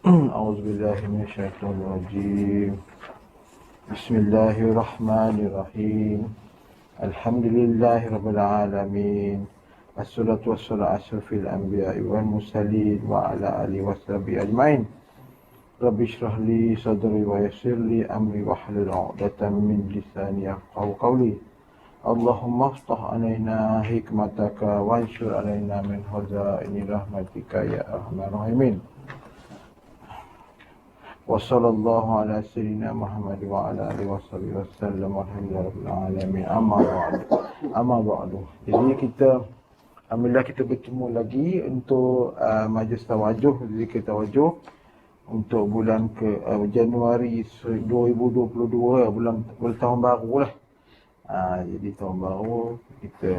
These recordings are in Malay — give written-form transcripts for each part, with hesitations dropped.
أعوذ بالله من الشيطان الرجيم. بسم الله الرحمن الرحيم. الحمد لله رب العالمين. الصلاة والسلام على أشرف الأنبياء والمرسلين وعلى آله وصحبه أجمعين. رب اشرح لي صدري ويسر لي أمري واحلل عقدة من لساني يفقهوا قولي. اللهم افتح علينا حكمتك وانشر علينا من خزائن رحمتك يا أرحم الراحمين. Wassallallahu ala sayyidina Muhammad wa ala alihi wasallam walhamdulillahi alamin. Amma ba'du. Jadi alhamdulillah kita bertemu lagi untuk majlis tawajuh, zikir tawajuh untuk bulan Januari 2022, bulan tahun baru lah. Jadi tahun baru kita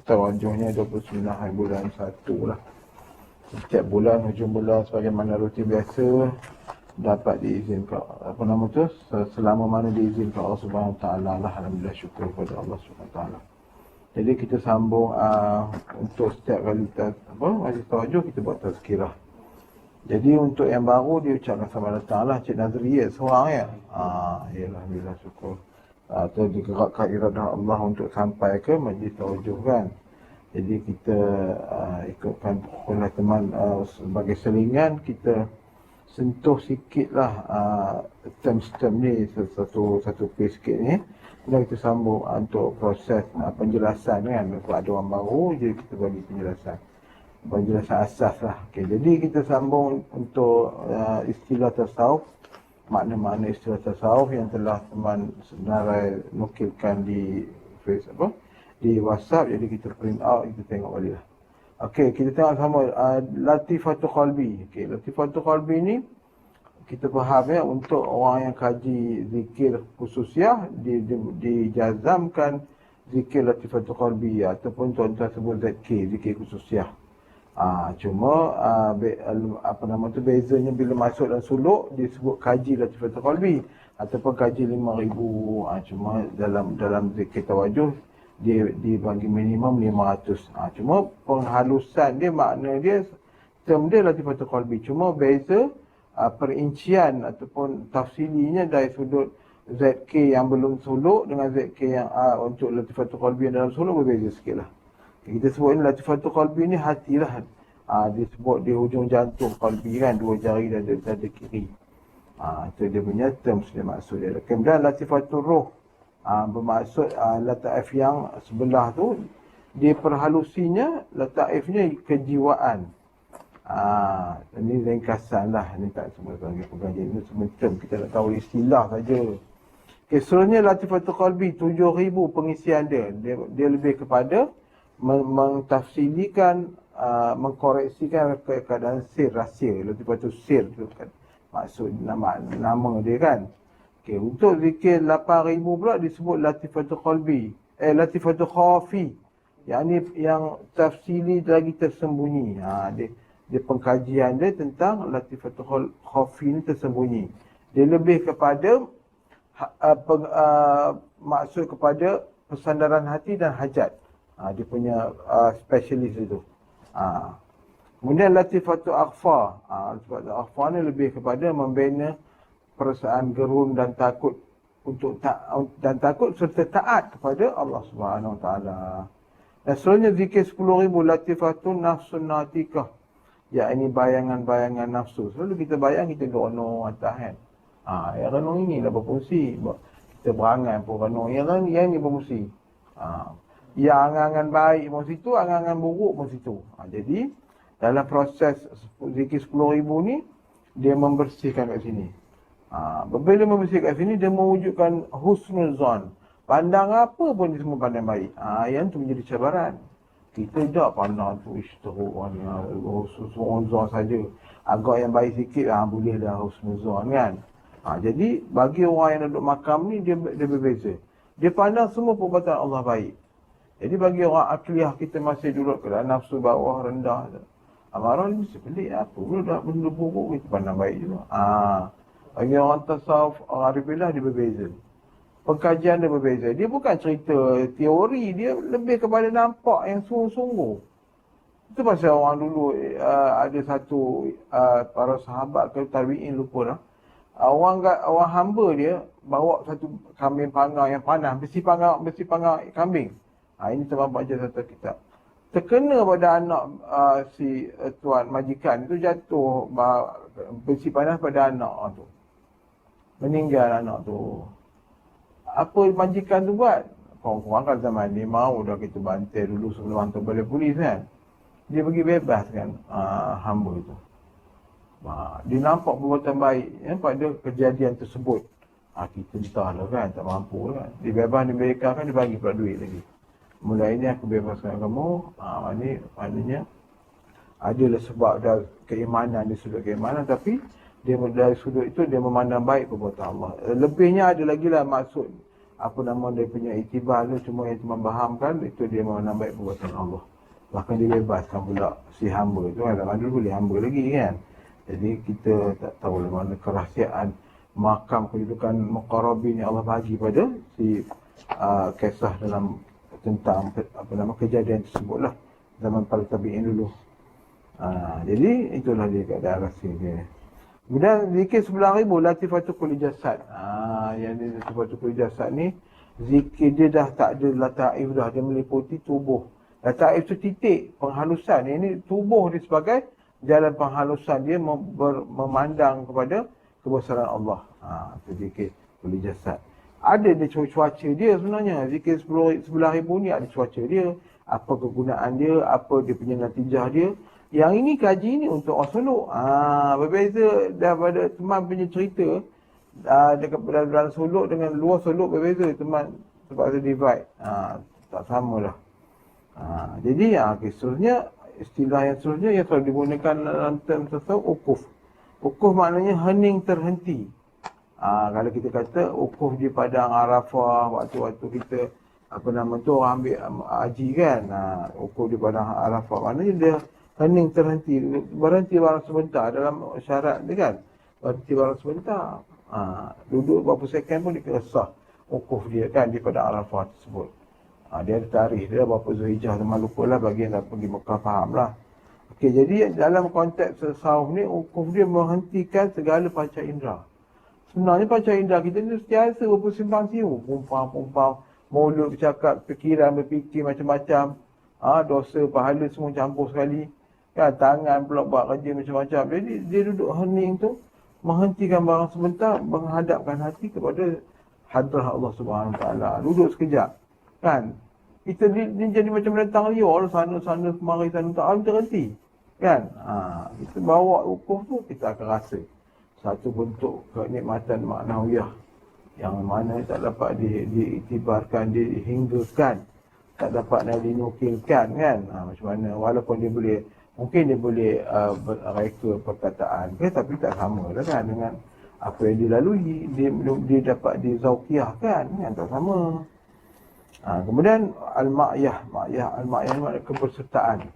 tawajuhnya 29 hari bulan 1 lah. Setiap bulan, hujung bulan sebagaimana rutin biasa dapat diizinkan selama mana diizinkan Allah Subhanahu Wa Taala lah. Alhamdulillah, syukur kepada Allah Subhanahu Wa Taala. Jadi kita sambung untuk setiap kali majlis tawajuh kita buat tazkirah. Jadi untuk yang baru diucapkan sama Allah Taala, Cik Nazriyah seorang ya. Ya alhamdulillah, syukur. Atau digerakkan iradah Allah untuk sampai ke majlis tawajuh kan. Jadi kita ikutkan oleh teman sebagai selingan, kita sentuh sikitlah term ni, satu page sikit ni. Kemudian kita sambung untuk proses penjelasan kan. Kalau ada orang baru, jadi kita bagi penjelasan asas lah. Okay, jadi kita sambung untuk istilah tasawuf, makna-makna istilah tasawuf yang telah teman senarai nukilkan di di WhatsApp. Jadi kita print out, kita tengok balik lah. Okey, kita tengok sama Latifatul Qalbi. Okey, Latifatul Qalbi ni kita faham ya, untuk orang yang kaji zikir khususiah dijazamkan zikir Latifatul Qalbi ataupun tuan-tuan sebut ZK, zikir khususiah. Cuma bezanya bila masuk dalam suluk disebut kaji Latifatul Qalbi ataupun kaji 5,000. Cuma dalam zikir tawajuh dia dibagi minimum 500. Cuma penghalusan dia, makna dia, term dia Latifatul Qalbi. Cuma beza perincian ataupun tafsilinya dari sudut ZK yang belum suluk dengan ZK yang untuk Latifatul Qalbi yang dalam suluk berbeza sikit lah. Kita sebut ni Latifatul Qalbi ni hati lah. Disebut di hujung jantung qalbi kan, dua jari dan dada kiri. Itu dia punya term, dia maksud dia. Kemudian Latifatul Ruh, bermaksud lataif yang sebelah tu, dia perhalusinya, lataifnya kejiwaan. Ini ringkasan lah, ini tak semua pengajian, ini semua term, kita nak tahu istilah saja. Okay, seterusnya Latifatul Qalbi 7,000 pengisian dia lebih kepada mentafsilikan, mengkoreksikan keadaan sir, rahsia. Latifatul sir tu kan maksud nama dia kan. Okay, untuk zikir 8,000 pula disebut Latifatul Qalbi, Latifatul Khafi, yang tafsili lagi tersembunyi. Dia pengkajian dia tentang Latifatul Khafi ni tersembunyi. Dia lebih kepada maksud kepada persandaran hati dan hajat. Dia punya specialist itu. Kemudian Latifatul Akhfa. Latifatul Akhfa ni lebih kepada membina perasaan gerun dan takut serta taat kepada Allah Subhanahu Wa Taala. Dan seterusnya zikir 10,000 Latifatun Nafsun Natikah, yakni bayangan-bayangan nafsu. Selalu kita bayang kita duduk renung atas kan. Yang renung ini dah berfungsi. Kita berangan pun renung. Yang ni berfungsi. Yang angan-angan baik pun situ, angan-angan buruk pun situ. Jadi dalam proses zikir 10,000 ni, dia membersihkan kat sini. Bila membersihkan kat sini, dia mewujudkan husnul zon. Pandang apa pun dia semua pandang baik. Yang tu menjadi cabaran. Kita tak pandang tu teruk ni, husnul zon saja. Agak yang baik sikit, boleh dah husnul zon kan. Jadi bagi orang yang duduk makam ni, dia berbeza. Dia pandang semua perbuatan Allah baik. Jadi bagi orang akliyah, kita masih duduk ke dalam nafsu bawah, rendah. Amarah ni mesti pelik. Apa pula dah benda buruk, kita pandang baik juga. Bagi orang tasawuf, orang arifilah, dia berbeza. Pengkajian dia berbeza. Dia bukan cerita teori, dia lebih kepada nampak yang sungguh-sungguh. Itu pasal orang dulu ada satu para sahabat ke tabi'in lupa lah. Orang hamba dia bawa satu kambing panggang yang panas, besi panggang kambing. Ini sebab baca satu kitab. Terkena pada anak si tuan majikan itu, jatuh besi panas pada anak tu. Meninggal anak tu. Apa majikan tu buat? Korang kalau zaman ni mau dah kita bantai dulu sebelum hantar balik polis kan. Dia bagi bebas kan hamba tu. Dia nampak perbuatan baik pada kejadian tersebut. Kita entahlah kan, tak mampu kan. Dia bebas, dia bebaskan, dia bagi pula duit lagi. Mulai ni aku bebaskan kamu. Maknanya adalah sebab dah keimanan, dia sudut keimanan, tapi dia dari sudut itu dia memandang baik perbuatan Allah. Lebihnya ada lagi lah maksud dia punya iktibar tu, cuma yang cuma fahamkan itu dia memandang baik perbuatan Allah. Bahkan dia bebaskan pula si hamba tu kan. Zaman dulu boleh hamba lagi kan. Jadi kita tak tahu mana kerahsiaan makam kedudukan muqarrabin yang Allah bagi pada si kisah dalam tentang kejadian tersebut lah zaman para tabi'in dulu. Jadi itulah dia keadaan rahsia dia. Kemudian zikir 9,000 latifatul kulli jasad. Yang ni latifatul kulli jasad ni zikir dia dah tak ada lataif dah, dia meliputi tubuh. Lataif tu titik penghalusan. Ini tubuh dia sebagai jalan penghalusan dia memandang kepada kebesaran Allah. Itu zikir kulli jasad. Ada dia cuaca dia sebenarnya. Zikir 11,000 ni ada cuaca dia, apa kegunaan dia, apa dia punya natijah dia. Yang ini kaji ni untuk orang suluk. Berbeza daripada teman punya cerita. Dekat dalam suluk dengan luar suluk berbeza. Teman terpaksa divide. Tak sama lah. Jadi seterusnya, istilah yang seterusnya yang selalu digunakan dalam term tasawuf, ukuf. Ukuf maknanya hening terhenti. Kalau kita kata ukuf di padang Arafah, waktu-waktu kita orang ambil haji kan. Ukuf di padang Arafah maknanya dia hening terhenti, berhenti barang sebentar dalam syarat dia kan. Berhenti barang sebentar. Duduk berapa second pun dia sah ukuf dia kan di padang Arafah tersebut. Dia ada tarikh dia berapa Zulhijjah, memang lupa lah, bagi yang dah pergi Mekah faham lah. Okey, jadi dalam konteks tasawuf ni, ukuf dia menghentikan segala panca indera. Sebenarnya panca indera kita ni sentiasa bersimpang siur, pumpang, mulut bercakap, fikiran berfikir macam-macam, dosa, pahala semua campur sekali. Kan, tangan pula buat kerja macam-macam. Jadi dia duduk hening tu, menghentikan barang sebentar, menghadapkan hati kepada hadrah Allah Subhanahu Wa Taala. Duduk sekejap. Kan? Kita ni jadi macam datang liur, sana kemari, sana tak terhenti. Kan? Kita bawa ukuf tu, kita akan rasa satu bentuk kenikmatan maknawiyah yang mana tak dapat diiktibarkan, dihinggakan, tak dapat dinukilkan kan. Macam mana, walaupun mungkin dia boleh reka perkataan ke, tapi tak sama lah kan dengan apa yang dilalui. Dia dapat dizauqiyahkan kan, tak sama. Kemudian al-ma'yah maknanya kebersertaan.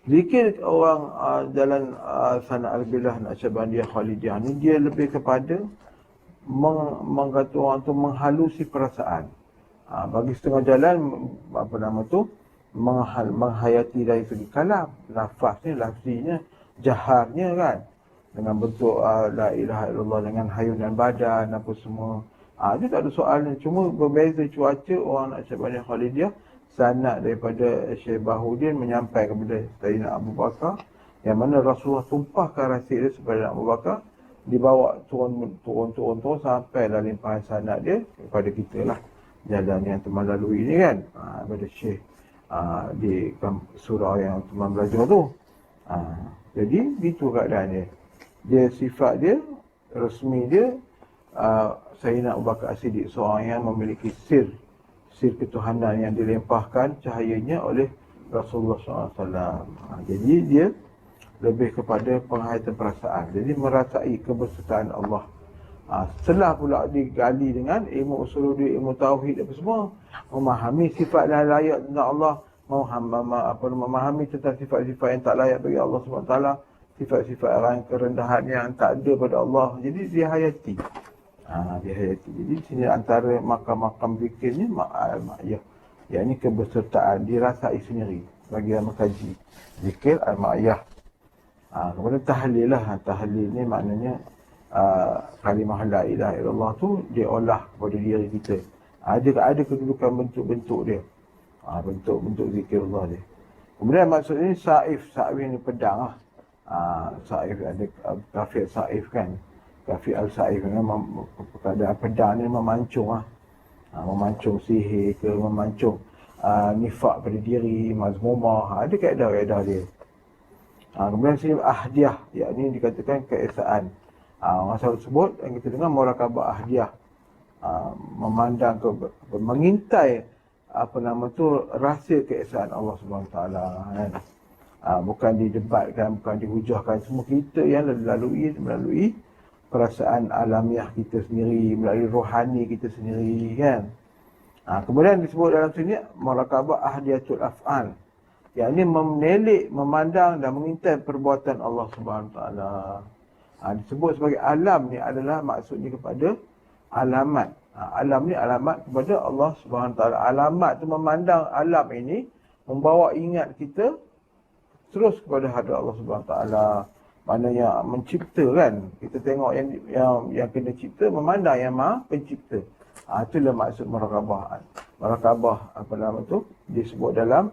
Zikir orang jalan Sana Al-Billah Naqsyabandiyah Khalidiyah ni dia lebih kepada mengkata orang tu menghalusi perasaan. Bagi setengah jalan menghayati dari segi kalam, lafzinya, jaharnya kan, dengan bentuk la ilaha illallah, dengan hayunan badan apa semua. Itu tak ada soalan, cuma berbeza cuaca orang Naqsyabandiyah Khalidiyah. Sanad daripada Syekh Bahauddin menyampaikan kepada Sayyidina Abu Bakar, yang mana Rasulullah tumpahkan rahsia dia kepada Abu Bakar, dibawa turun sampai dalam limpahan sanad dia kepada kita lah, jalan yang teman lalui ni kan, kepada Syekh di surau yang teman belajar tu. Jadi itu keadaan dia sifat dia, resmi dia, Sayyidina Abu Bakar As-Siddiq, seorang yang memiliki sir ketuhanan yang dilempahkan cahayanya oleh Rasulullah SAW. Jadi dia lebih kepada penghayatan perasaan. Jadi merasai kebersertaan Allah. Setelah pula digali dengan ilmu usuluddin, ilmu tauhid apa semua, memahami sifat dan layak tentang Allah, memahami tentang sifat-sifat yang tak layak bagi Allah SWT, sifat-sifat orang kerendahan yang tak ada pada Allah. Jadi dia hayati. Jadi sini antara makam-makam zikirnya al-ma'yah, yakni kebersertaan, dirasai sendiri. bagi yang mengkaji. Zikir al-ma'iyah. Kemudian tahlil lah. Tahlil ni maknanya kalimah la ilaha illallah tu dia olah pada diri kita. Ada kedudukan bentuk-bentuk dia. Bentuk-bentuk zikirullah dia. Kemudian maksudnya saif ni pedang lah. Saif ada kafir saif kan. Kafir al-saif ni keadaan pedang ni memancung lah. Memancung sihir ke, memancung nifak pada diri, mazmumah. Ada kaedah-kaedah dia. Kemudian sini ahdiah, yakni dikatakan keesaan. Orang selalu sebut yang kita dengar murakabah ahdiah. Memandang ke, mengintai rahsia keesaan Allah Subhanahu Wa Taala kan. Bukan didebatkan, bukan dihujahkan, semua kita yang melalui perasaan alamiah kita sendiri, melalui rohani kita sendiri kan. Kemudian disebut dalam sini murakabah ahdiyatul af'al. Yakni menelik, memandang dan mengintai perbuatan Allah Subhanahu Wa Taala. Disebut sebagai alam ni adalah maksudnya kepada alamat. Alam ni alamat kepada Allah Subhanahu Wa Taala. Alamat tu memandang alam ini membawa ingat kita terus kepada hadrat Allah Subhanahu Wa Taala. Maknanya mencipta kan. Kita tengok yang kena cipta, memandang yang Maha Pencipta. Itulah maksud murakabah. Murakabah disebut dalam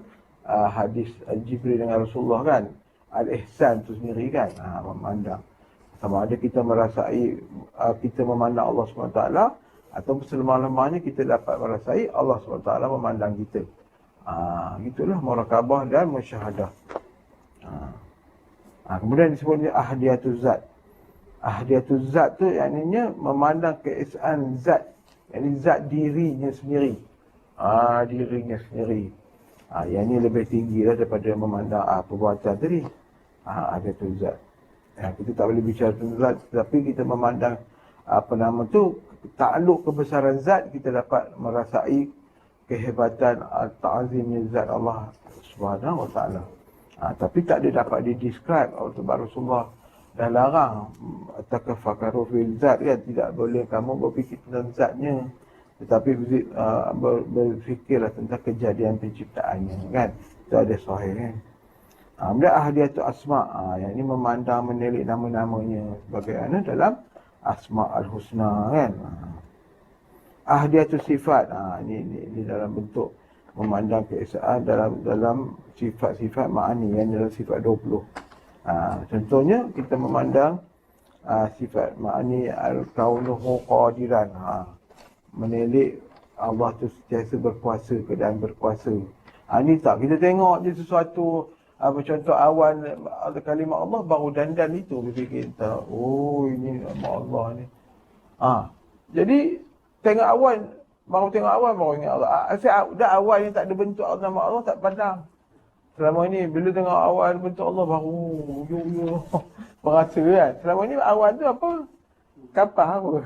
hadis Jibril dengan Rasulullah kan. Al-ihsan tu sendiri kan. Memandang. Sama ada kita merasai kita memandang Allah SWT atau selemah-lemahnya kita dapat merasai Allah SWT memandang kita. Itulah murakabah dan musyahadah. Kemudian disebutnya ahdiyatul zat. Ahdiyatul zat tu yakninya memandang keesaan zat. Yakni zat dirinya sendiri. Dirinya sendiri. Yang ni lebih tinggi lah daripada memandang perbuatan tadi. Ahdiyatul zat. Kita tak boleh bicara tentang zat, tapi kita memandang takluk kebesaran zat, kita dapat merasai kehebatan ta'zimnya zat Allah Subhanahu Wa Taala. Tapi tak ada dapat didescribe oleh Rasulullah dah larang takafakaru fil zat kan, tidak boleh kamu berfikir tentang zatnya, tetapi berfikirlah tentang kejadian penciptaannya kan. Itu ada sahih kan. Kemudian ahdiyatul asma', yang ini memandang, menelik nama-namanya sebagaimana dalam Asma' al-Husna kan. Ahdiyatul sifat, ini dalam bentuk memandang keesaan dalam sifat-sifat ma'ani yang dalam sifat 20. Contohnya kita memandang sifat ma'ani al-kaunuhu qadiran. Menelik Allah tu sentiasa berkuasa, keadaan berkuasa. Ini tak, kita tengok je sesuatu contoh awan kalimah Allah baru dandan itu berfikir kita, ini nama Allah ni. Jadi tengok awan baru ingat Allah. Dah awan yang tak ada bentuk nama Allah tak pandang. Selama ini bila tengok awan bentuk Allah baru berasa kan. Selama ini awan tu apa? Kapal apa?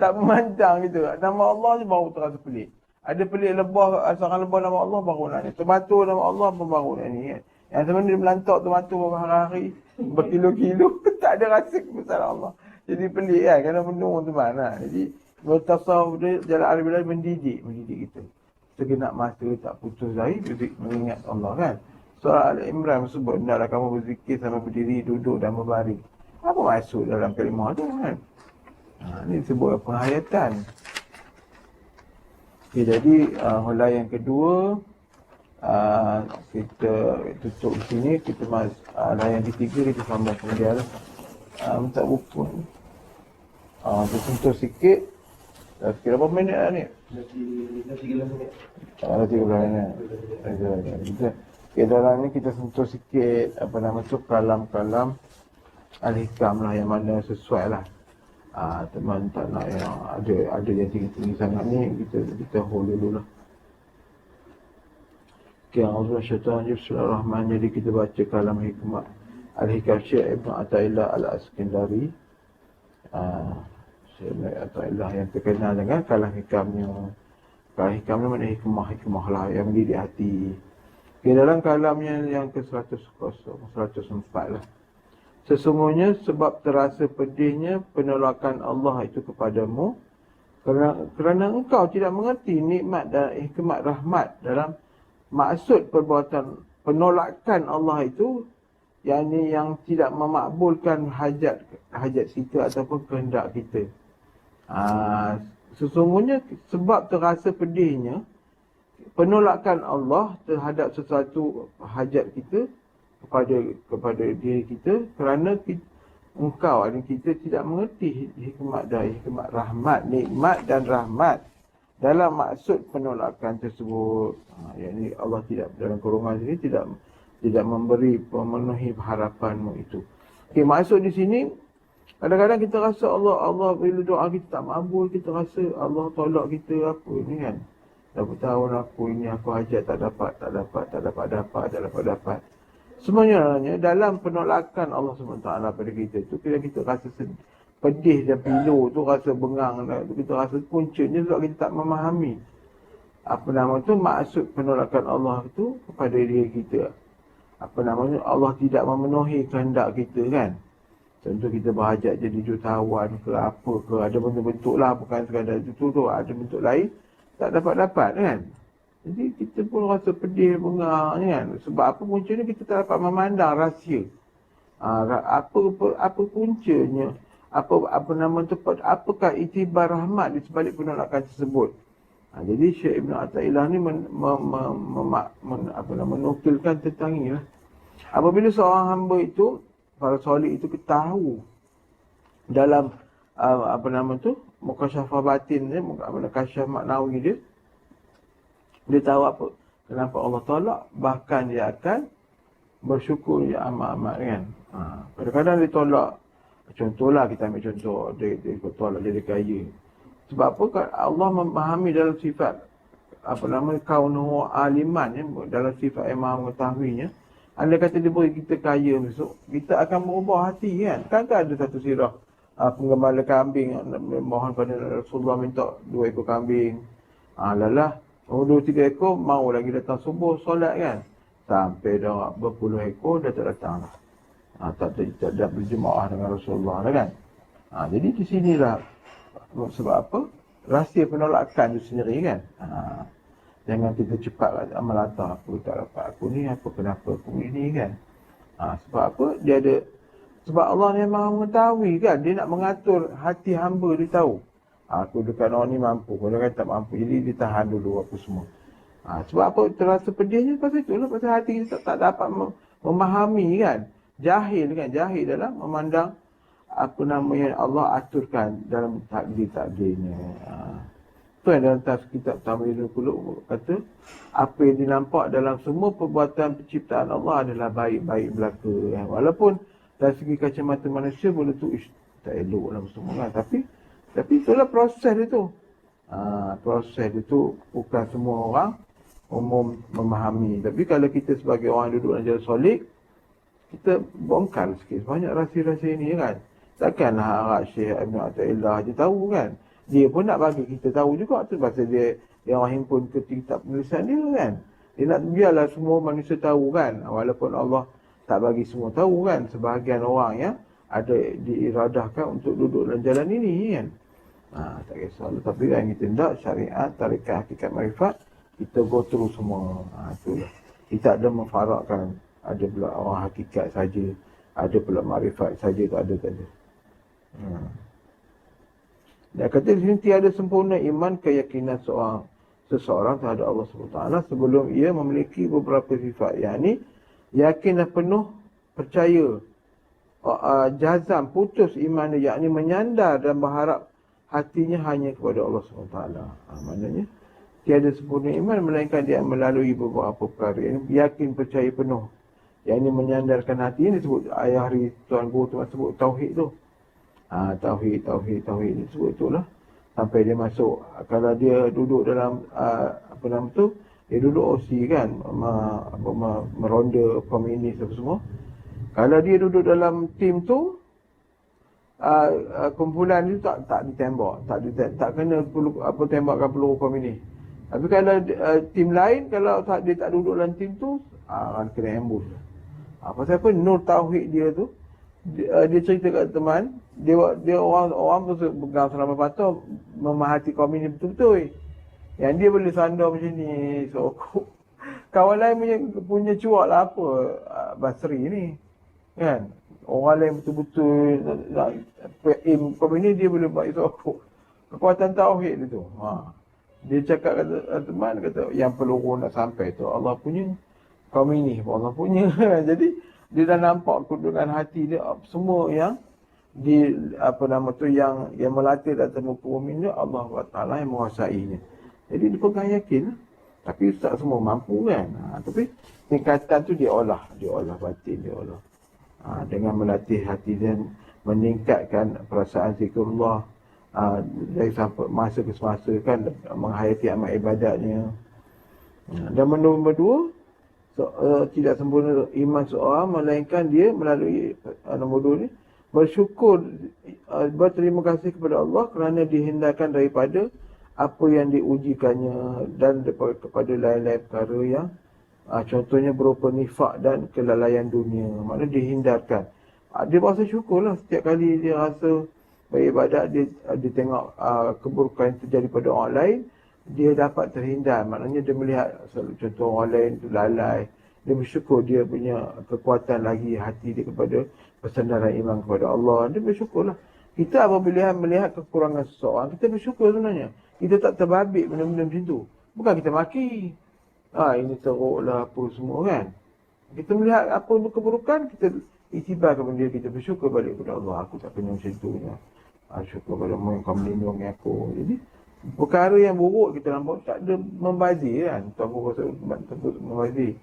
Tak memandang gitu. Nama Allah ni baru terasa pelik. Ada pelik lebah, asalkan lebah nama Allah baru nak ni. Tomato nama Allah pun baru nak ni kan. Yang sebenarnya dia melantak tomato beberapa hari, berkilo-kilo, tak ada rasa kebesaran Allah. Jadi pelik kan, kerana menung tu mana. Jadi bertasawuf dia, jalan Arabilah mendidik kita. Segenap masa tak putus dari mengingat Allah kan. Surah Al-Imran sebut, hendaklah kamu berzikir sambil berdiri, duduk dan berbaring. Apa maksud dalam kalimah tu kan? Ini sebuah penghayatan. Jadi hulai yang kedua, kita tutup di sini, kita yang ketiga kita sambung kemudian lah. Minta buku ni. Kita sentuh sikit. Dah kira berapa minit lah ni? Dah 13 minit. Dah 13 minit. Okay, dalam ni kita sentuh sikit kalam-kalam Al-Hikam lah, yang mana sesuai lah. Teman tak nak yang ada yang tinggi-tinggi sangat ni, kita hold dulu lah. Okay, Bismillahirrahmanirrahim. Jadi kita baca kalam hikmah Al-Hikam Syekh Ibn Athaillah Al-Askandari. Syekh Ibn Athaillah yang terkenal dengan kalam hikamnya. Kalam hikam ni mana hikmah lah yang mendidik hati. Okay, dalam kalamnya yang ke-104 lah. Sesungguhnya sebab terasa pedihnya penolakan Allah itu kepadamu kerana engkau tidak mengerti nikmat dan hikmat rahmat dalam maksud perbuatan penolakan Allah itu yang tidak memakbulkan hajat kita ataupun kehendak kita. Sesungguhnya sebab terasa pedihnya penolakan Allah terhadap sesuatu hajat kita kepada diri kita kerana engkau dan kita tidak mengerti hikmat rahmat, nikmat dan rahmat dalam maksud penolakan tersebut. Yakni Allah tidak, dalam kurungan sini, tidak memenuhi harapanmu itu. Okey, maksud di sini kadang-kadang kita rasa Allah bila doa kita tak makbul, kita rasa Allah tolak kita apa ni kan. Dah bertahun aku hajat tak dapat. Sebenarnya dalam penolakan Allah SWT pada kita tu, kita rasa pedih dan pilu tu, rasa bengang, kita rasa puncanya sebab kita tak memahami maksud penolakan Allah tu kepada diri kita. Allah tidak memenuhi kehendak kita kan. Contoh kita berhajat jadi jutawan ke apa ke, ada bentuk-bentuk lah, bukan sekadar itu tu, ada bentuk lain tak dapat kan. Jadi kita pun rasa pedih, bengang kan. Sebab apa puncanya kita tak dapat memandang rahsia. Apa puncanya, apakah itibar rahmat di sebalik penolakan tersebut. Jadi Syekh Ibn Athaillah ni menukilkan tentang ini lah. Apabila seorang hamba itu, para solih itu tahu dalam mukasyafah batin dia, kasyaf maknawi dia tahu apa, kenapa Allah tolak, bahkan dia akan bersyukur ya amat-amat kan. Kadang-kadang dia tolak, contohlah kita ambil contoh, dia tolak jadi kaya. Sebab apa? Allah memahami dalam sifat kaunuhu aliman, dalam sifat yang maha mengetahuinya. Andai kata dia beri kita kaya besok, kita akan berubah hati kan. Kan ada satu sirah penggembala kambing mohon pada Rasulullah minta 2 ekor kambing. Lalah 2-3 ekor mau lagi datang subuh solat kan. Sampai dah berpuluh ekor dah tak datang lah. Tak berjemaah dengan Rasulullah dah kan. Jadi di sinilah sebab apa? Rahsia penolakan itu sendiri kan. Jangan kita cepat melata, aku tak dapat aku ni, kenapa aku ni kan. Sebab apa? Sebab Allah ni maha mengetahui kan. Dia nak mengatur hati hamba, dia tahu. Aku dekat orang ni mampu, kalau kan tak mampu. Jadi dia tahan dulu apa semua. Sebab apa? Terasa pedihnya pasal itulah. Pasal hati kita tak dapat memahami kan. Jahil dalam memandang Allah aturkan dalam takdir-takdirnya. Itu yang dalam kitab Tamrinul Qulub kata, apa yang dinampak dalam semua perbuatan penciptaan Allah adalah baik-baik belaka. Walaupun dari segi kacamata manusia boleh tu tak elok lah semua kan. Tapi itulah proses dia tu. Proses dia tu bukan semua orang umum memahami. Tapi kalau kita sebagai orang duduk dalam jalan solid, kita bongkar sikit banyak rahsia-rahsia ini kan. Takkanlah Syekh Ibn Athaillah je tahu kan. Dia pun nak bagi kita tahu juga tu pasal dia orang himpun ke kitab penulisan dia kan. Dia nak biarlah semua manusia tahu kan. Walaupun Allah tak bagi semua tahu kan. Sebahagian orang yang ada diiradahkan untuk duduk dalam jalan ini kan. Tak kisahlah. Tapi kan kita tidak syariat, tarikat, hakikat, marifat, kita go through semua. Itulah. Kita ada memfarakkan. Ada pula orang hakikat saja, ada pula marifat saja, tak ada. Dia kata di sini tiada sempurna iman keyakinan seseorang terhadap Allah SWT sebelum ia memiliki beberapa sifat. Yakni yakin dan penuh percaya, jazam, putus iman dia, yakni menyandar dan berharap hatinya hanya kepada Allah SWT. Maknanya tiada sempurna iman melainkan dia melalui beberapa perkara. Yakni yakin, percaya penuh, yakni menyandarkan hati. Ini disebut ayah hari Tuan Guru tu sebut tauhid tu. Tauhid ni sebut itulah. Sampai dia masuk, kalau dia duduk dalam dia duduk OC kan, meronda komunis apa semua. Kalau dia duduk dalam tim tu, kumpulan itu tak ditembak, tak kena tembakan peluru komunis. Tapi kalau tim lain, kalau dia tak duduk dalam tim tu, akan kena ambush. Pasal apa? Nur tauhid dia tu, dia cerita kat teman, dia orang tu pegang selama patah memahati komunis betul-betul. Yang dia boleh sandar macam ni, sokok. kawan lain punya cuak lah apa Basri ni. Kan? Orang lain betul-betul aim kau ini dia boleh buat itu apa. Kekuatan tauhid dia tu. Dia cakap kata teman kata yang peluru nak sampai tu Allah punya, kaum ini Allah punya. Jadi dia dah nampak kudungan hati dia semua yang di yang melatih atas muka bumi ni Allah Taala yang menguasainya. Jadi dia pegang yakin. Tapi tak semua mampu kan. Tapi tingkatan tu dia olah batin dia olah. Dengan melatih hati dan meningkatkan perasaan zikrullah dari sampai masa ke semasa kan, menghayati amal ibadatnya. Dan nombor dua, tidak sempurna iman seorang melainkan dia melalui nombor dua ni bersyukur, berterima kasih kepada Allah kerana dihindarkan daripada apa yang diujikannya dan kepada lain-lain perkara yang contohnya berupa nifak dan kelalaian dunia. Maknanya dihindarkan. Dia rasa syukurlah setiap kali dia rasa beribadat, dia tengok keburukan yang terjadi pada orang lain, dia dapat terhindar. Maknanya dia melihat contoh orang lain tu lalai, dia bersyukur dia punya kekuatan lagi hati dia kepada persandaran iman kepada Allah. Dia bersyukurlah. Kita apabila melihat kekurangan seseorang, kita bersyukur sebenarnya. Kita tak terbabit benda-benda macam tu. Bukan kita maki. Ini teruk lah apa semua kan. Kita melihat apa keburukan, kita itibar kepada dia, kita bersyukur balik kepada Allah. Aku tak kena macam tu. Syukur pada mu yang kau melindungi aku. Jadi, perkara yang buruk kita nampak tak ada membazir kan. Tuan Guru sebut membazir.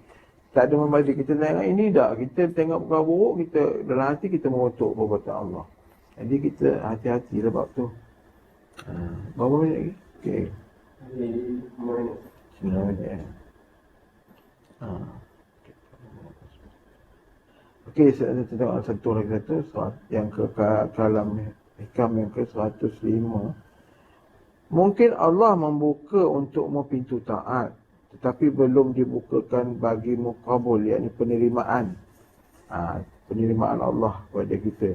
Tak ada membazir. Kita tengok ini tak. Kita tengok perkara buruk, kita dalam hati kita mengutuk perbuatan Allah. Jadi kita hati-hati lah bab tu. Berapa minit lagi? Okey. 9 minit. Okey, saya tengok satu surat yang ke kalam ni. Hikam yang ke 105. Mungkin Allah membuka untukmu pintu taat, tetapi belum dibukakan bagimu qabul, yakni penerimaan. Penerimaan Allah kepada kita.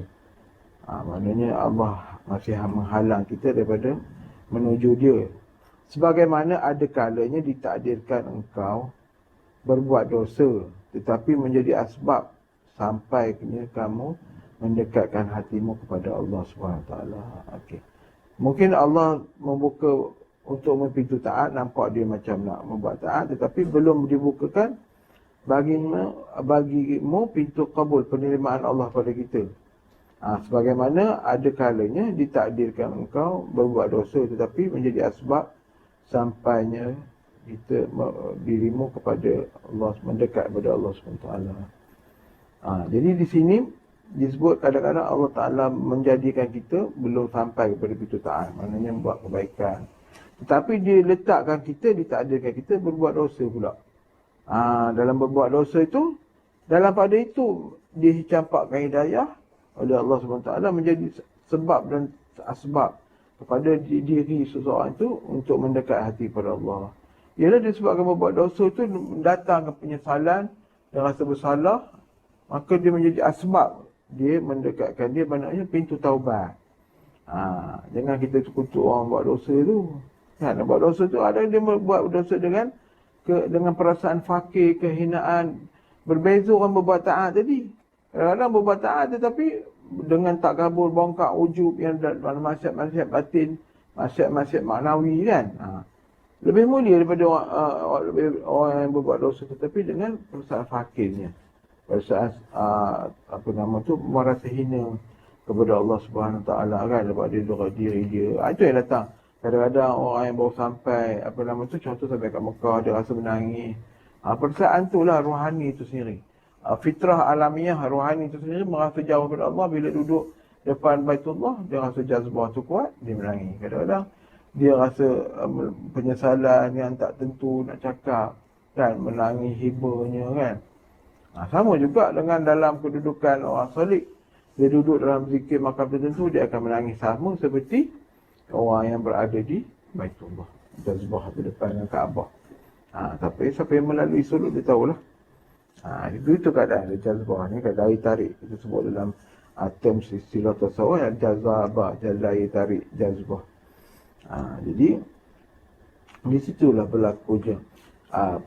Maknanya Allah masih menghalang kita daripada menuju dia. Sebagaimana ada kalanya ditakdirkan engkau berbuat dosa, tetapi menjadi asbab sampai kamu mendekatkan hatimu kepada Allah SWT. Okey. Mungkin Allah membuka untuk pintu taat, nampak dia macam nak membuat taat, tetapi belum dibukakan bagimu pintu qabul, penerimaan Allah pada kita. Sebagaimana ada kalanya ditakdirkan engkau berbuat dosa, tetapi menjadi asbab sampainya dirimu kepada Allah, mendekat kepada Allah SWT. Jadi di sini disebut kadang-kadang Allah Ta'ala menjadikan kita belum sampai kepada pintu taat, maknanya buat kebaikan. Tetapi dia letakkan kita, ditakdirkan kita berbuat dosa pula. Dalam berbuat dosa itu, dalam pada itu dicampakkan hidayah oleh Allah SWT menjadi sebab dan asbab kepada diri seseorang itu untuk mendekat hati pada Allah. Ialah disebabkan berbuat dosa itu datang ke penyesalan dan rasa bersalah, maka dia menjadi asbab dia mendekatkan dia, maknanya pintu taubat. Jangan kita kutuk orang buat dosa tu. Kan, buat dosa tu ada dia buat dosa dengan perasaan fakir, kehinaan. Berbeza orang berbuat taat tadi. Kadang-kadang berbuat taat tetapi dengan tak kabur, bongkak, ujub yang dalam maksiat-maksiat batin, maksiat-maksiat maknawi kan. Lebih mulia daripada orang yang berbuat dosa tetapi dengan perasaan fakirnya. Perasaan merasa hina kepada Allah Subhanahu Taala kan, sebab dia dora diri dia. Itu yang datang. Kadang-kadang orang yang baru sampai contoh sampai kat Mekah, dia rasa menangis. Perasaan itulah rohani itu sendiri. Fitrah alamiah rohani itu sendiri merasa jauh daripada Allah. Bila duduk depan Baitullah, dia rasa jazbah tu kuat, dia menangis. Kadang-kadang dia rasa penyesalan yang tak tentu nak cakap kan, menangis hibanya kan. Sama juga dengan dalam kedudukan orang salih. Dia duduk dalam zikir makam tertentu, dia akan menangis sama seperti orang yang berada di Baitullah, jazbah di depan dengan Kaabah. Tapi siapa yang melalui suluk dia tahulah. Itu keadaan dia jazbah ni, keadaan tarik. Kita sebut dalam term istilah tasawuf yang jazabah, jazai tarik, jazbah. Jadi di situlah berlakunya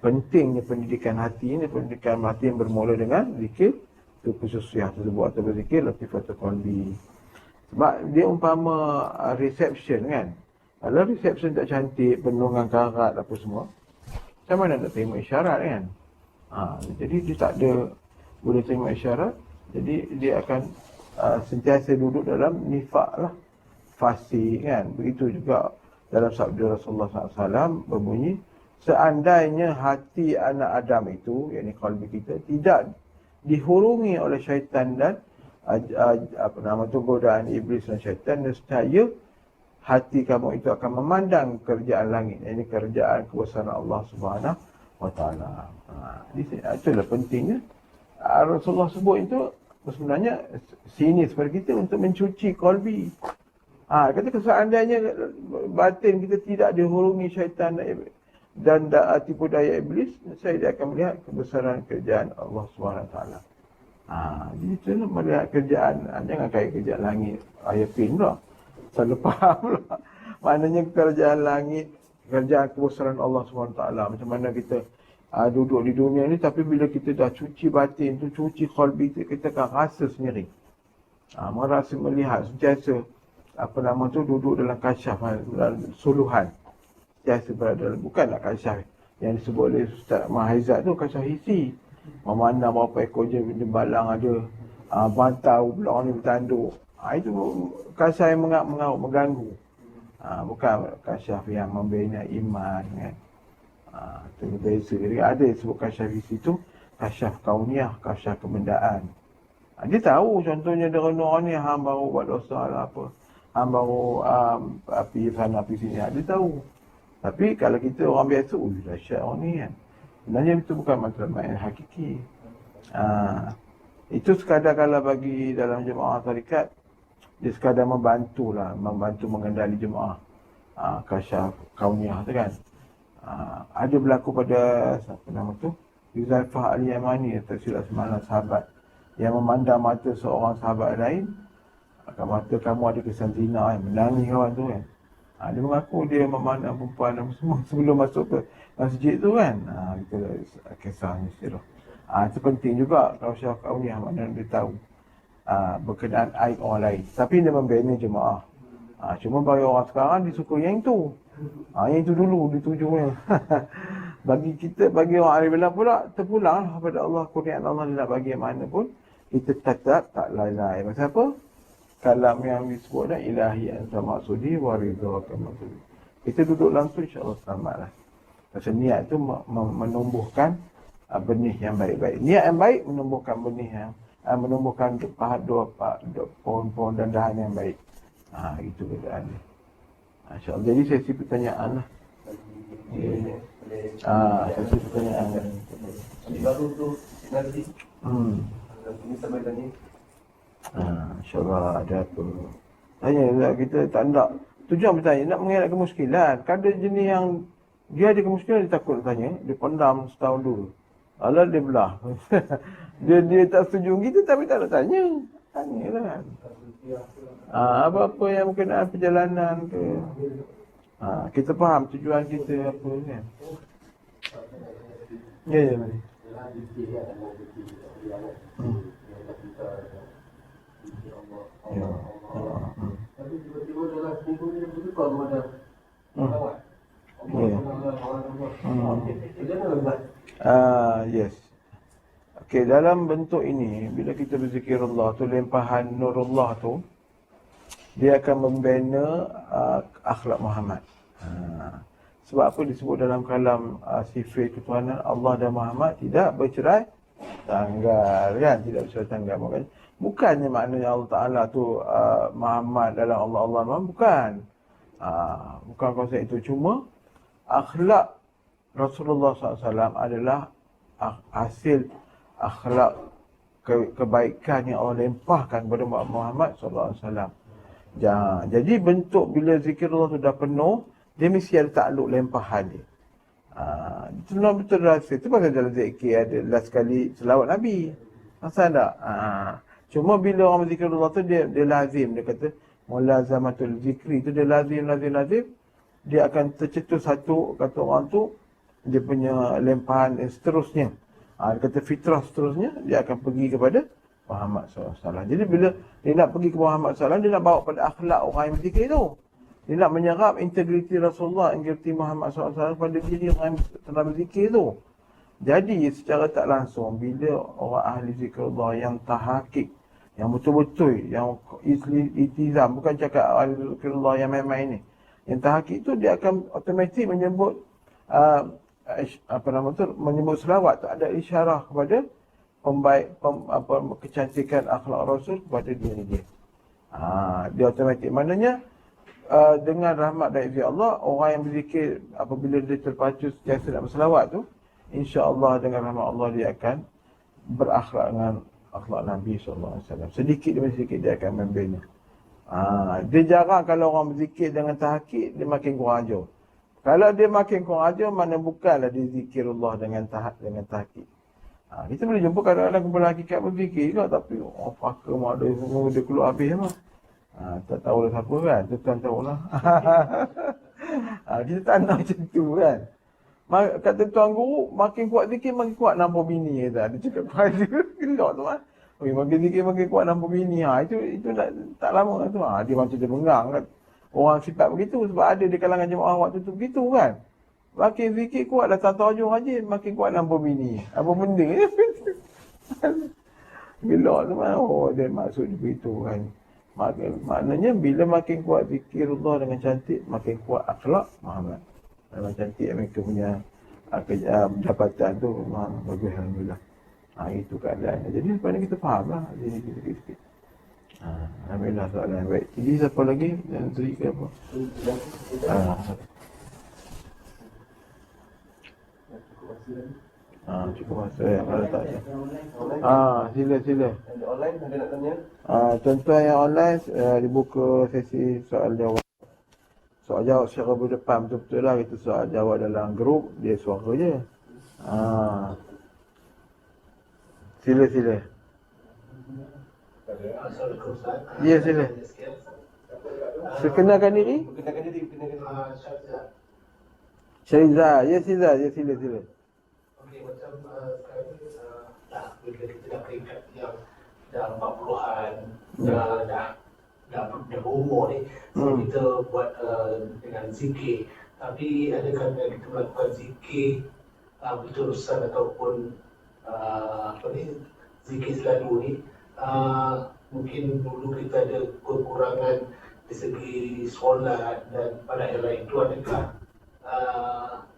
pentingnya pendidikan hati ini, pendidikan hati yang bermula dengan zikir tu khususiyah tersebut atau berzikir latifatul qalbi. Sebab dia umpama reception kan. Kalau reception tak cantik, penuh dengan karat apa semua, macam mana nak terima isyarat kan? Jadi dia tak ada boleh terima isyarat, jadi dia akan sentiasa duduk dalam nifak lah, fasik kan. Begitu juga dalam sabda Rasulullah SAW berbunyi, seandainya hati anak Adam itu, yakni qalbi kita, tidak dihurungi oleh syaitan dan godaan iblis dan syaitan, nescaya hati kamu itu akan memandang kerjaan langit, ini kerjaan kebesaran Allah Subhanahu wa taala. Itulah pentingnya Rasulullah sebut itu sebenarnya sini seperti kita untuk mencuci qalbi. Kata seandainya batin kita tidak dihurungi syaitan dan tipu daya iblis, saya akan melihat kebesaran kerjaan Allah SWT. Jadi itu melihat kerjaan, jangan kaya kerjaan langit. Ayat pin pula. Salah faham pula. Maknanya kerjaan langit, kerjaan kebesaran Allah SWT. Macam mana kita duduk di dunia ni, tapi bila kita dah cuci batin tu, cuci qalbi tu, kita akan rasa sendiri. Merasa melihat, sentiasa duduk dalam kasyaf, dalam suluhan. Sentiasa berada dalam, bukanlah kasyaf yang disebut oleh Ustaz Mahizat tu, kasyaf hisi. Memandang berapa ekor jembalang ada, bantau pula orang ni bertanduk. Itu kasyaf yang mengganggu. Bukan kasyaf yang membina iman kan. Itu berbeza. Jadi ada disebut kasyaf hisi tu, kasyaf kauniyah, kasyaf kebendaan. Dia tahu contohnya dengan orang ni, hang baru buat dosa lah apa, hang baru api sana api sini, dia tahu. Tapi kalau kita orang biasa, dahsyat orang ni kan. Sebenarnya itu bukan matlamat yang hakiki. Itu sekadar kalau bagi dalam jemaah tarikat, dia sekadar membantu mengendali jemaah. Kasyaf kauniyah tu kan. Ada berlaku pada siapa nama tu, Huzaifah Al-Yamani, tak silap semalam, sahabat yang memandang mata seorang sahabat lain, mata kamu ada kesan zina kan, menangis kawan tu kan. Dia mengaku dia memandang perempuan dan semua sebelum masuk ke masjid tu kan. Kita kisahnya sirah. Itu penting juga kalau syaraf kauniyah, maknanya dia tahu berkenaan aib orang lain. Tapi dia membina jemaah. Cuma bagi orang sekarang dia suka yang tu. Yang itu dulu ditujuknya. Bagi orang Arif pula, terpulang kepada Allah, kurniaan Allah dia nak bagi yang mana pun, kita tetap tak lalai. Pasal apa? Kalam yang disebut dah ilahi anta maksudi wa ridhaka maksudi. Kita duduk langsung insya-Allah selamatlah. Pasal niat tu menumbuhkan benih yang baik-baik. Niat yang baik menumbuhkan benih yang menumbuhkan pohon-pohon dan dahan yang baik. Itu keadaan dia. Insya-Allah. Jadi sesi pertanyaan lah. Sesi pertanyaan. Baru tu nanti. Ini sampai tadi. InsyaAllah ada apa. Tanya kita tak nak. Tujuan bertanya, nak mengelak kemuskilan. Kadang jenis yang dia ada kemuskilan, dia takut nak tanya. Dia pendam setahun dulu. Alah dia belah. dia tak setuju kita tapi tak nak tanya. Tanyalah kan. Apa-apa yang berkenaan perjalanan ke. Kita faham tujuan kita apa kan. Ya. Tapi tiba-tiba dalam seminggu ni betul kau ada kawan. Yes. Okey, dalam bentuk ini bila kita berzikir Allah tu, limpahan nurullah tu, dia akan membina akhlak Muhammad. Sebab apa disebut dalam kalam sifat ketuhanan Allah dan Muhammad tidak bercerai tanggal kan, tidak bercerai tanggal. Maknanya bukannya maknanya Allah Ta'ala tu Muhammad dalam Allah Muhammad, bukan. Bukan konsep itu. Cuma akhlak Rasulullah SAW adalah hasil akhlak kebaikan yang Allah limpahkan kepada Muhammad SAW. Jadi bentuk bila zikirullah tu dah penuh, dia mesti ada takluk limpahan dia. Itu betul rasa. Itu pasal dalam zikir ada last kali selawat Nabi. Asal tak? Cuma bila orang berzikirullah tu dia lazim. Dia kata mulazamatul zikri tu dia lazim. Dia akan tercetus satu, kata orang tu, dia punya lempahan dan seterusnya. Dia kata fitrah seterusnya, dia akan pergi kepada Muhammad SAW. Jadi bila dia nak pergi ke Muhammad SAW, dia nak bawa pada akhlak orang yang berzikir tu. Dia nak menyerap integriti Rasulullah, integriti Muhammad SAW pada diri orang yang telah berzikir tu. Jadi secara tak langsung, bila orang ahli zikrullah yang tahakik, yang betul-betul, yang itizam, bukan cakap ahli zikrullah yang main-main ni, yang tahakik tu dia akan automatik menyebut menyebut selawat tu ada isyarah kepada kecantikan akhlak Rasul kepada diri dia. Dia automatik. Maknanya dengan rahmat dan izin Allah, orang yang berzikir apabila dia terpacu sentiasa nak berselawat tu, insya-Allah dengan rahmat Allah dia akan berakhlak dengan akhlak Nabi SAW. Sedikit demi sedikit dia akan membina. Dia jarang kalau orang berzikir dengan tahakik, dia makin kurang ajar. Kalau dia makin kurang ajar, mana bukanlah dia zikirullah dengan tahakik. Kita boleh jumpa kadang-kadang kumpulan hakikat berzikir juga, tapi fakir mak dia semua dia keluar habis mah. Tak tahulah siapa kan, tuan tahulah. Kita tak nak macam tu kan. Kata tuan guru, makin kuat zikir makin kuat nampak bini kata. Dia cakap pada gelak tu kan. Makin zikir makin kuat nampak bini. Itu tak lama tu. Dia macam dia bengang kan. Orang sifat begitu sebab ada di kalangan jemaah waktu tu begitu kan. Makin zikir kuat datang tahajud haji, makin kuat nampak bini. Apa benda ni? Gelak tu kan. Dia maksud dia begitu kan. Maknanya bila makin kuat zikirullah dengan cantik, makin kuat akhlak Muhammad. Dengan cantik mereka punya pendapatan tu memang bagus, alhamdulillah. Itu keadaannya. Jadi lepas ni kita faham lah. Jadi sikit-sikit. Alhamdulillah soalan yang baik. Jadi siapa lagi yang teri ke apa? Cukup masa ya, kalau tak ada. Sila. Ada online, ada nak tanya? Contoh yang online, dibuka sesi soal jawab. Soal jawab secara berdepan betul-betul lah. Kita soal jawab dalam grup, dia suara je. Sila. Ya, sila. Perkenalkan diri. Syariza. Ya, sila. Okey, macam sekarang ni bila kita dah peringkat yang dah 40-an, dah berumur ni, so kita buat dengan zikir. Tapi adakah kita melakukan zikir berterusan ataupun zikir selalu ni, mungkin dulu kita ada kekurangan dari segi solat dan pada yang lain tu, adakah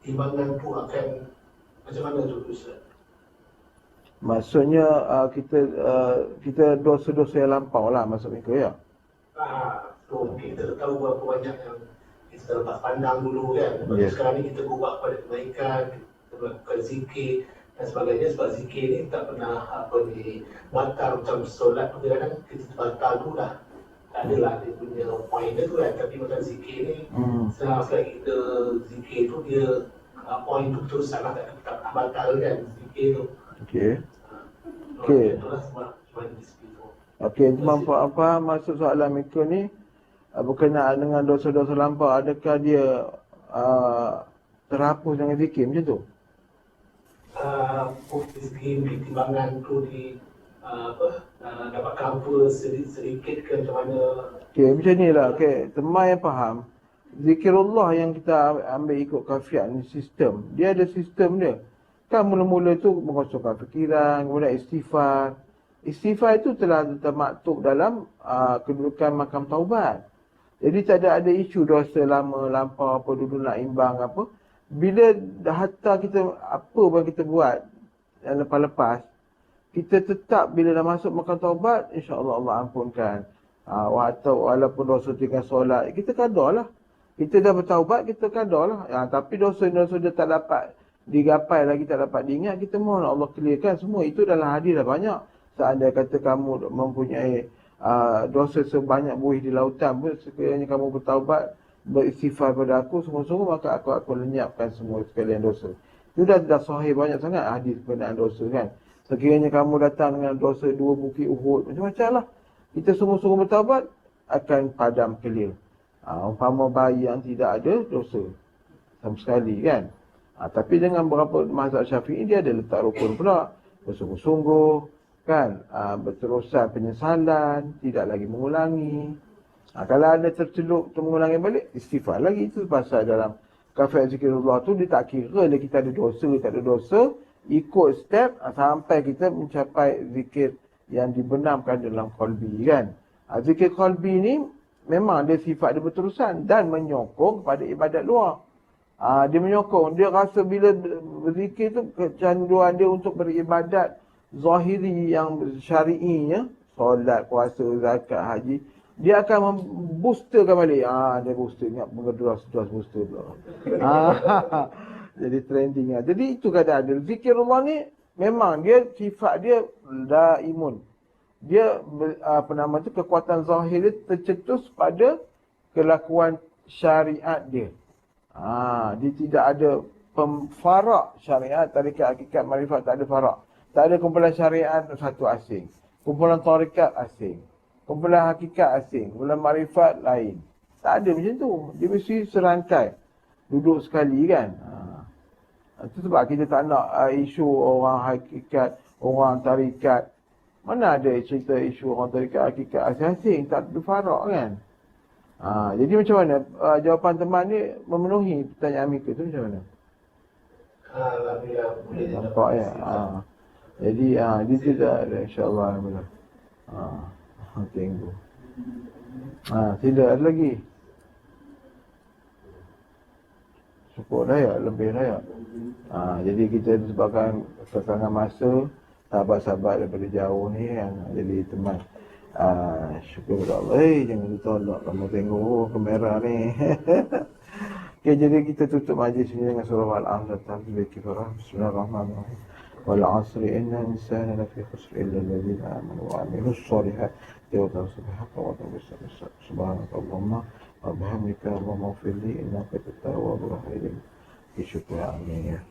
timbangan tu akan macam mana tu Ustaz? Maksudnya kita dosa-dosa yang lampau lah maksud mereka ya? So mungkin kita tahu berapa banyak yang kita lepas pandang dulu kan. Yes. Sekarang ni kita berubah pada kebaikan, kita melakukan zikir dan sebagainya. Sebab zikir ni tak pernah batal macam solat tu kadang kita batal tu dah. Tak adalah dia punya point dia tu kan. Tapi macam zikir ni, selagi kita zikir tu dia point tu terus salah, tak pernah batal kan zikir tu. Okey. Itulah sebab cuma di situ. Okey, apa maksud soalan mereka ni berkenaan dengan dosa-dosa lampau, adakah dia terhapus dengan zikir macam tu? Zikir timbangan tu dapat cover sedikit ke macam mana? Okey, macam ni lah. Okey, teman yang faham, zikirullah yang kita ambil ikut kafiat ni sistem. Dia ada sistem dia. Kan mula-mula tu mengosongkan fikiran, kemudian istighfar. Istighfar itu telah termaktub dalam kedudukan makam taubat. Jadi tak ada isu dosa lama, lampau apa, dulu nak imbang apa. Bila hatta kita, apa yang kita buat yang lepas-lepas, kita tetap bila dah masuk makam taubat, insya-Allah Allah ampunkan. Walaupun dosa tinggal solat, kita qada lah. Kita dah bertaubat, kita qada lah. Tapi dosa-dosa dia tak dapat digapai lagi, tak dapat diingat, kita mohon Allah clearkan semua. Itu dalam hadis dah banyak. Seandainya kata kamu mempunyai dosa sebanyak buih di lautan pun, sekiranya kamu bertaubat, beristighfar pada aku sungguh-sungguh, maka aku akan lenyapkan semua sekalian dosa. Itu dah sahih banyak sangat hadis berkenaan dosa kan. Sekiranya kamu datang dengan dosa 2 bukit Uhud, macam-macam lah. Kita sungguh-sungguh bertaubat, akan padam clear. Umpama bayi yang tidak ada dosa sama sekali kan. Tapi dengan beberapa mazhab Syafi'i dia ada letak rukun pula. Bersungguh-sungguh, kan, berterusan penyesalan, tidak lagi mengulangi. Kalau ada mengulangi balik, istighfar lagi. Itu pasal dalam kafiat zikrullah tu dia tak kira lah kita ada dosa, tak ada dosa. Ikut step sampai kita mencapai zikir yang dibenamkan dalam qalbi, kan. Zikir qalbi ni memang dia sifat dia berterusan dan menyokong kepada ibadat luar. Dia menyokong, dia rasa bila berzikir tu kecanduan dia untuk beribadat zahiri yang syar'inya, solat, puasa, zakat, haji, dia akan memboosterkan balik. Dia booster, ingat mengeduras booster pula. Jadi trending lah. Jadi itu keadaan dia. Zikirullah ni memang dia sifat dia daimun. Dia kekuatan zahir dia tercetus pada kelakuan syariat dia. Dia tidak ada farak syariat, tarikat, hakikat, marifat, tak ada farak. Tak ada kumpulan syariat satu asing. Kumpulan tarikat asing. Kumpulan hakikat asing. Kumpulan marifat lain. Tak ada macam tu. Dia mesti serangkai. Duduk sekali, kan. Itu sebab kita tak nak isu orang hakikat, orang tarikat. Mana ada cerita isu orang tarikat, hakikat asing-asing. Tak ada farak, kan. Jadi macam mana jawapan teman ni memenuhi pertanyaan Mika tu macam mana? Alhamdulillah boleh nampak ya. Jadi dia tidak ada, insya-Allah. Alhamdulillah. Tunggu. Tidak ada lagi. Cukup dah ya, lebih dah ya. Jadi kita disebabkan kekangan masa, sahabat-sahabat daripada jauh ni yang jadi teman. Syukur kepada Allah. Jangan ditolak kamu tengok kamera ni. Okay, jadi kita tutup majlis ini dengan surah Al-An'am. Bismillahirrahmanirrahim. Wal 'asri innal insana lafi khusr illa alladhina amanu wa 'amilus shalihat wa tawasaw bis sabr. Subhanakallahumma wa bihamdika Allahumma ighfir li innaka antat tawwabur rahim. Syukur, amin.